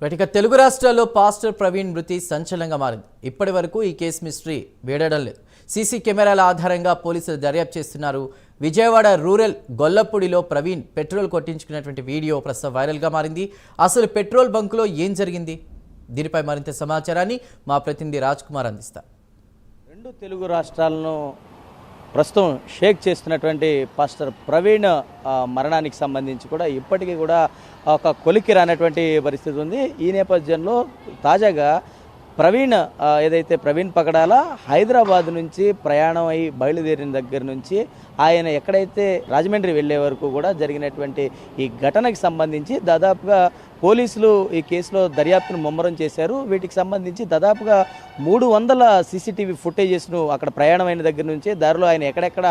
ఇక తెలుగు రాష్ట్రాల్లో పాస్టర్ ప్రవీణ్ మృతి సంచలనంగా మారింది. ఇప్పటి వరకు ఈ కేసు మిస్టరీ వేడడం లేదు. సీసీ కెమెరాల ఆధారంగా పోలీసులు దర్యాప్తు చేస్తున్నారు. విజయవాడ రూరల్ గొల్లపూడిలో ప్రవీణ్ పెట్రోల్ కొట్టించుకున్నటువంటి వీడియో ప్రస్తుతం వైరల్గా మారింది. అసలు పెట్రోల్ బంకులో ఏం జరిగింది? దీనిపై మరింత సమాచారాన్ని మా ప్రతినిధి రాజ్ కుమార్ అందిస్తారు. రెండు తెలుగు రాష్ట్రాలను ప్రస్తుతం షేక్ చేస్తున్నటువంటి పాస్టర్ ప్రవీణ్ మరణానికి సంబంధించి కూడా ఇప్పటికీ కూడా ఒక కొలిక్కి రానటువంటి పరిస్థితి ఉంది. ఈ నేపథ్యంలో తాజాగా ప్రవీణ్ ఏదైతే ప్రవీణ్ పగడాల హైదరాబాద్ నుంచి ప్రయాణం అయి బయలుదేరిన దగ్గర నుంచి ఆయన ఎక్కడైతే రాజమండ్రి వెళ్ళే వరకు కూడా జరిగినటువంటి ఈ ఘటనకి సంబంధించి దాదాపుగా పోలీసులు ఈ కేసులో దర్యాప్తును ముమ్మరం చేశారు. వీటికి సంబంధించి దాదాపుగా 300 సీసీటీవీ ఫుటేజెస్ను అక్కడ ప్రయాణమైన దగ్గర నుంచి దారిలో ఆయన ఎక్కడెక్కడ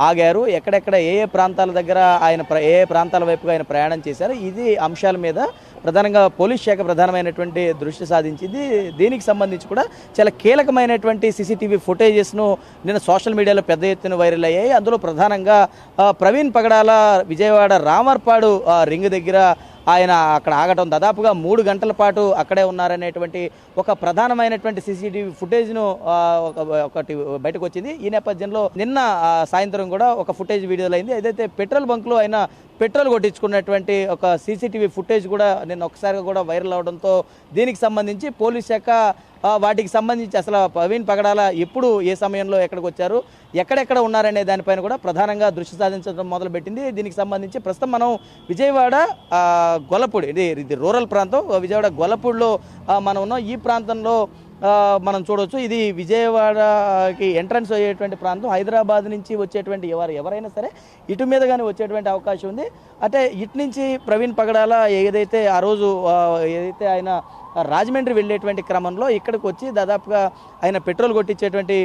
ఆగారు, ఎక్కడెక్కడ ఏ ప్రాంతాల దగ్గర ఆయన ఏ ప్రాంతాల వైపుగా ఆయన ప్రయాణం చేశారు, ఇది అంశాల మీద ప్రధానంగా పోలీస్ శాఖ ప్రధానమైనటువంటి దృష్టి సాధించింది. దీనికి సంబంధించి కూడా చాలా కీలకమైనటువంటి సీసీటీవీ ఫుటేజెస్ను నిన్న సోషల్ మీడియాలో పెద్ద ఎత్తున వైరల్ అయ్యాయి. అందులో ప్రధానంగా ప్రవీణ్ పగడాల విజయవాడ రామర్పాడు రింగ్ దగ్గర ఆయన అక్కడ ఆగటం, దాదాపుగా 3 గంటల పాటు అక్కడే ఉన్నారనేటువంటి ఒక ప్రధానమైనటువంటి సీసీటీవీ ఫుటేజ్ను ఒకటి బయటకు వచ్చింది. ఈ నేపథ్యంలో నిన్న సాయంత్రం కూడా ఒక ఫుటేజ్ వీడియోలు అయింది. ఏదైతే పెట్రోల్ బంక్లో ఆయన పెట్రోల్ కొట్టించుకున్నటువంటి ఒక సీసీటీవీ ఫుటేజ్ కూడా నిన్న ఒకసారిగా కూడా వైరల్ అవడంతో దీనికి సంబంధించి పోలీస్ శాఖ వాటికి సంబంధించి అసలు ప్రవీణ్ పగడాల ఎప్పుడు ఏ సమయంలో ఎక్కడికి వచ్చారు, ఎక్కడెక్కడ ఉన్నారనే దానిపైన కూడా ప్రధానంగా దృష్టి సాధించడం మొదలుపెట్టింది. దీనికి సంబంధించి ప్రస్తుతం మనం విజయవాడ గొల్లపూడి, ఇది రూరల్ ప్రాంతం, విజయవాడ గొల్లపూడిలో మనం ఉన్నాం. ఈ ప్రాంతంలో మనం చూడవచ్చు, ఇది విజయవాడకి ఎంట్రన్స్ అయ్యేటువంటి ప్రాంతం. హైదరాబాద్ నుంచి వచ్చేటువంటి ఎవరైనా సరే ఇటు మీద కానీ వచ్చేటువంటి అవకాశం ఉంది. అంటే ఇటు నుంచి ప్రవీణ్ పగడాల ఏదైతే ఆ రోజు ఏదైతే ఆయన రాజమండ్రి వెళ్ళేటువంటి క్రమంలో ఇక్కడికి వచ్చి దాదాపుగా ఆయన పెట్రోల్ కొట్టించేటువంటి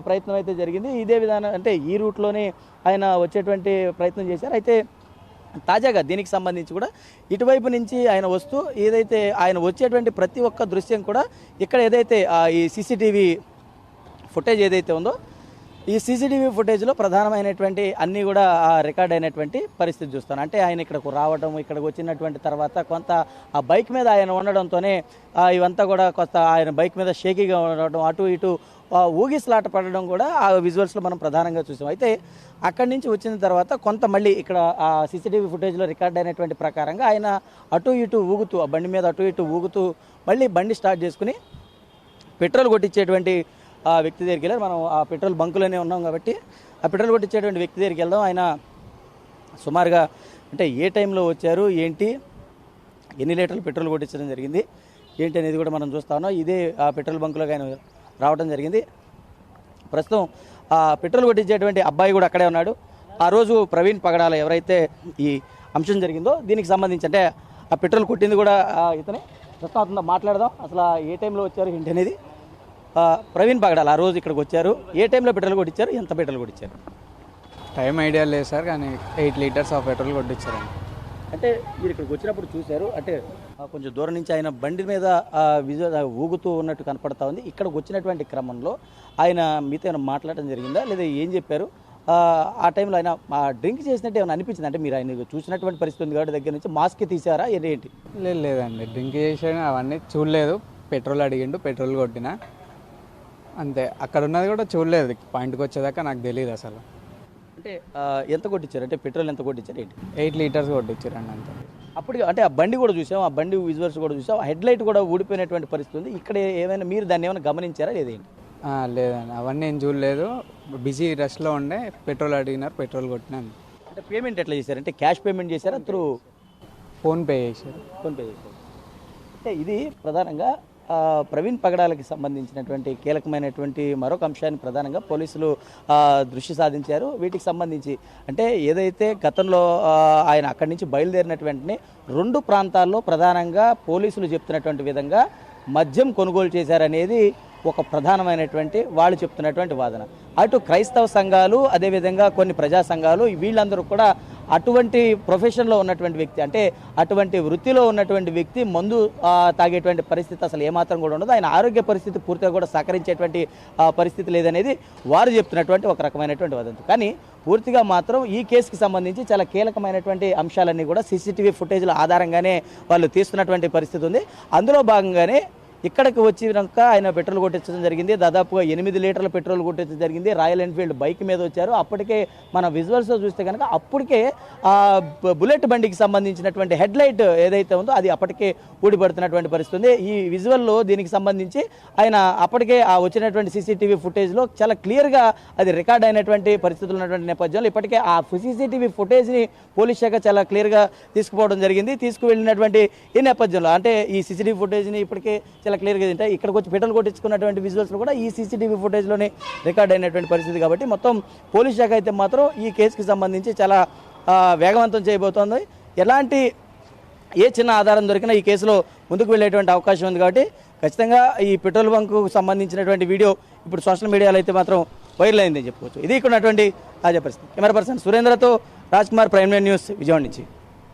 ప్రయత్నం అయితే జరిగింది. ఇదే విధానం అంటే ఈ రూట్లోనే ఆయన వచ్చేటువంటి ప్రయత్నం చేశారు. అయితే తాజాగా దీనికి సంబంధించి కూడా ఇటువైపు నుంచి ఆయన వస్తూ ఏదైతే ఆయన వచ్చేటువంటి ప్రతి ఒక్క దృశ్యం కూడా ఇక్కడ ఏదైతే ఈ సీసీటీవీ ఫుటేజ్ ఏదైతే ఉందో ఈ సీసీటీవీ ఫుటేజ్లో ప్రధానమైనటువంటి అన్నీ కూడా రికార్డ్ అయినటువంటి పరిస్థితి చూస్తాను. అంటే ఆయన ఇక్కడకు రావడం, ఇక్కడికి వచ్చినటువంటి తర్వాత కొంత ఆ బైక్ మీద ఆయన ఉండడంతోనే ఇవంతా కూడా కొంత ఆయన బైక్ మీద షేకీగా ఉండడం, అటు ఇటు ఊగిసలాట పడడం కూడా ఆ విజువల్స్లో మనం ప్రధానంగా చూసాం. అయితే అక్కడి నుంచి వచ్చిన తర్వాత కొంత మళ్ళీ ఇక్కడ ఆ సీసీటీవీ ఫుటేజ్లో రికార్డ్ అయినటువంటి ప్రకారంగా ఆయన అటు ఇటు ఊగుతూ, ఆ బండి మీద అటు ఇటు ఊగుతూ మళ్ళీ బండి స్టార్ట్ చేసుకుని పెట్రోల్ కొట్టించేటువంటి వ్యక్తి దగ్గరికి వెళ్ళారు. మనం ఆ పెట్రోల్ బంకులోనే ఉన్నాం కాబట్టి ఆ పెట్రోల్ కొట్టించేటువంటి వ్యక్తి దగ్గరికి వెళ్దాం. ఆయన సుమారుగా అంటే ఏ టైంలో వచ్చారు, ఏంటి, ఎన్ని లీటర్లు పెట్రోల్ కొట్టించడం జరిగింది ఏంటి అనేది కూడా మనం చూస్తా ఉన్నాం. ఇదే ఆ పెట్రోల్ బంకులోకి ఆయన రావడం జరిగింది. ప్రస్తుతం ఆ పెట్రోల్ కొట్టించేటువంటి అబ్బాయి కూడా అక్కడే ఉన్నాడు. ఆ రోజు ప్రవీణ్ పగడాల ఎవరైతే ఈ అంశం జరిగిందో దీనికి సంబంధించి అంటే ఆ పెట్రోల్ కొట్టింది కూడా ఇతనే. ప్రస్తుతం మాట్లాడదాం అసలు ఏ టైంలో వచ్చారు ఏంటి అనేది. ప్రవీణ్ పగడాల ఆ రోజు ఇక్కడికి వచ్చారు, ఏ టైంలో పెట్రోల్ కొట్టించారు, ఎంత పెట్రోల్ కొట్టించారు? టైం ఐడియా లేదు సార్, కానీ 8 లీటర్స్ ఆఫ్ పెట్రోల్ కొట్టించారు. అంటే మీరు ఇక్కడికి వచ్చినప్పుడు చూశారు, అంటే కొంచెం దూరం నుంచి ఆయన బండి మీద ఊగుతూ ఉన్నట్టు కనపడతా ఉంది. ఇక్కడికి వచ్చినటువంటి క్రమంలో ఆయన మీతో ఏమైనా మాట్లాడడం జరిగిందా, లేదా ఏం చెప్పారు? ఆ టైంలో ఆయన డ్రింక్ చేసినట్టు ఏమైనా అనిపించింది? అంటే మీరు ఆయన చూసినటువంటి పరిస్థితి ఉంది కాబట్టి దగ్గర నుంచి మాస్క్ తీసారా ఏంటి? లేదండి, డ్రింక్ చేసాడు అవన్నీ చూడలేదు. పెట్రోల్ అడిగిండు, పెట్రోల్ కొట్టిన అంతే. అక్కడ ఉన్నది కూడా చూడలేదు, పాయింట్కి వచ్చేదాకా నాకు తెలియదు అసలు. అంటే ఎంత కొట్టించారు, అంటే పెట్రోల్ ఎంత కొట్టించారు ఏంటి? 8 లీటర్స్ కొట్టించారండి అంతే. అప్పుడు అంటే ఆ బండి కూడా చూసాం, ఆ బండి విజువల్స్ కూడా చూసాం, హెడ్ లైట్ కూడా ఊడిపోయినటువంటి పరిస్థితి ఉంది. ఇక్కడ ఏమైనా మీరు దాన్ని ఏమైనా గమనించారా లేదేంటి? లేదండి, అవన్నీ ఏం చూడలేదు. బిజీ రష్లో ఉండే, పెట్రోల్ అడిగినారు, పెట్రోల్ కొట్టినాను. అంటే పేమెంట్ ఎట్లా చేశారు, అంటే క్యాష్ పేమెంట్ చేశారా త్రూ ఫోన్పే చేశారు? ఫోన్పే చేశారు. అంటే ఇది ప్రధానంగా ప్రవీణ్ పగడాలకి సంబంధించినటువంటి కీలకమైనటువంటి మరొక అంశాన్ని ప్రధానంగా పోలీసులు దృష్టి సాధించారు. వీటికి సంబంధించి అంటే ఏదైతే గతంలో ఆయన అక్కడి నుంచి బయలుదేరినటువంటి వెంటనే 2 ప్రాంతాల్లో ప్రధానంగా పోలీసులు చెప్తున్నటువంటి విధంగా మద్యం కొనుగోలు చేశారనేది ఒక ప్రధానమైనటువంటి వాళ్ళు చెప్తున్నటువంటి వాదన. అటు క్రైస్తవ సంఘాలు, అదేవిధంగా కొన్ని ప్రజా సంఘాలు వీళ్ళందరూ కూడా అటువంటి ప్రొఫెషన్లో ఉన్నటువంటి వ్యక్తి, అంటే అటువంటి వృత్తిలో ఉన్నటువంటి వ్యక్తి మందు తాగేటువంటి పరిస్థితి అసలు ఏమాత్రం కూడా ఉండదు. ఆయన ఆరోగ్య పరిస్థితి పూర్తిగా కూడా సహకరించేటువంటి పరిస్థితి లేదనేది వారు చెప్తున్నటువంటి ఒక రకమైనటువంటి వదంతి. కానీ పూర్తిగా మాత్రం ఈ కేసుకి సంబంధించి చాలా కీలకమైనటువంటి అంశాలన్నీ కూడా సీసీటీవీ ఫుటేజ్ల ఆధారంగానే వాళ్ళు తీస్తున్నటువంటి పరిస్థితి ఉంది. అందులో భాగంగానే ఇక్కడికి వచ్చినాక ఆయన పెట్రోల్ కొట్టించడం జరిగింది. దాదాపుగా 8 లీటర్ల పెట్రోల్ కొట్టించడం జరిగింది. రాయల్ ఎన్ఫీల్డ్ బైక్ మీద వచ్చారు. అప్పటికే మన విజువల్స్లో చూస్తే కనుక అప్పటికే ఆ బుల్లెట్ బండికి సంబంధించినటువంటి హెడ్ లైట్ ఏదైతే ఉందో అది అప్పటికే ఊడిపడుతున్నటువంటి పరిస్థితి ఉంది. ఈ విజువల్లో దీనికి సంబంధించి ఆయన అప్పటికే ఆ వచ్చినటువంటి సీసీటీవీ ఫుటేజ్లో చాలా క్లియర్గా అది రికార్డ్ అయినటువంటి పరిస్థితులు ఉన్నటువంటి నేపథ్యంలో ఇప్పటికే ఆ సీసీటీవీ ఫుటేజ్ని పోలీస్ శాఖ చాలా క్లియర్గా తీసుకుపోవడం జరిగింది. తీసుకువెళ్ళినటువంటి ఈ నేపథ్యంలో అంటే ఈ సీసీటీవీ ఫుటేజ్ని ఇప్పటికే చాలా క్లియర్గా తింటే ఇక్కడికి వచ్చి పెట్రోల్ కొట్టించుకున్నటువంటి విజువల్స్లో కూడా ఈ సీసీటీవీ ఫుటేజ్లోనే రికార్డ్ అయినటువంటి పరిస్థితి. కాబట్టి మొత్తం పోలీస్ శాఖ అయితే మాత్రం ఈ కేసుకి సంబంధించి చాలా వేగవంతం చేయబోతోంది. ఎలాంటి ఏ చిన్న ఆధారం దొరికినా ఈ కేసులో ముందుకు వెళ్ళేటువంటి అవకాశం ఉంది. కాబట్టి ఖచ్చితంగా ఈ పెట్రోల్ బంకు సంబంధించినటువంటి వీడియో ఇప్పుడు సోషల్ మీడియాలో అయితే మాత్రం వైరల్ అయిందని చెప్పుకోవచ్చు. ఇది ఇక్కడ ఉన్నటువంటి తాజా పరిస్థితి. కెమెరా పర్సన్ సురేంద్రతో రాజ్ కుమార్, ప్రైమ్ న్యూస్, విజయవాడ నుంచి.